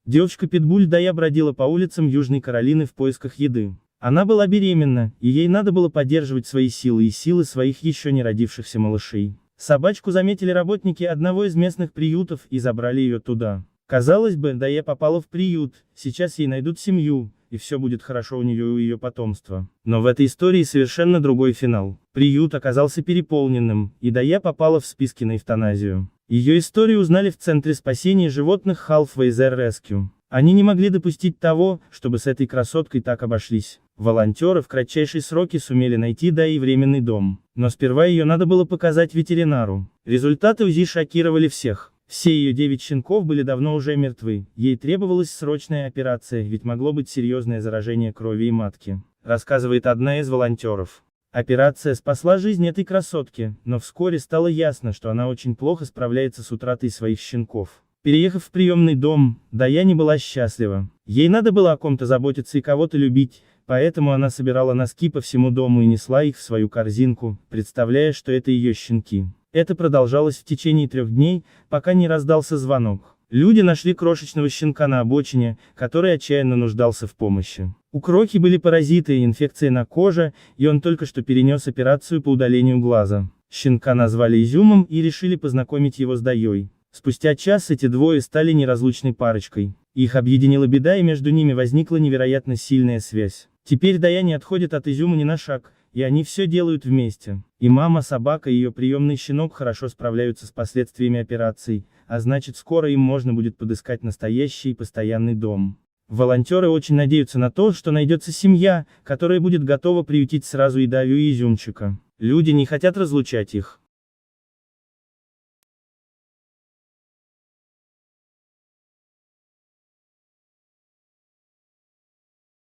Девочка-питбуль Дая бродила по улицам Южной Каролины в поисках еды. Она была беременна, и ей надо было поддерживать свои силы и силы своих еще не родившихся малышей. Собачку заметили работники одного из местных приютов и забрали ее туда. Казалось бы, Дая попала в приют, сейчас ей найдут семью, и все будет хорошо у нее и у ее потомства. Но в этой истории совершенно другой финал. Приют оказался переполненным, и Дая попала в списки на эвтаназию. Ее историю узнали в Центре спасения животных Halfway There Rescue. Они не могли допустить того, чтобы с этой красоткой так обошлись. Волонтеры в кратчайшие сроки сумели найти Дайи временный дом. Но сперва ее надо было показать ветеринару. Результаты УЗИ шокировали всех. Все ее 9 щенков были давно уже мертвы, ей требовалась срочная операция, ведь могло быть серьезное заражение крови и матки, рассказывает одна из волонтеров. Операция спасла жизнь этой красотки, но вскоре стало ясно, что она очень плохо справляется с утратой своих щенков. Переехав в приемный дом, Дая не была счастлива. Ей надо было о ком-то заботиться и кого-то любить, поэтому она собирала носки по всему дому и несла их в свою корзинку, представляя, что это ее щенки. Это продолжалось в течение 3 дней, пока не раздался звонок. Люди нашли крошечного щенка на обочине, который отчаянно нуждался в помощи. У Крохи были паразиты и инфекции на коже, и он только что перенес операцию по удалению глаза. Щенка назвали Изюмом и решили познакомить его с Дайей. Спустя час эти двое стали неразлучной парочкой. Их объединила беда, и между ними возникла невероятно сильная связь. Теперь Дая не отходит от Изюма ни на шаг, и они все делают вместе. И мама, собака и ее приемный щенок хорошо справляются с последствиями операций, а значит скоро им можно будет подыскать настоящий и постоянный дом. Волонтеры очень надеются на то, что найдется семья, которая будет готова приютить сразу и Даю, и Изюмчика. Люди не хотят разлучать их.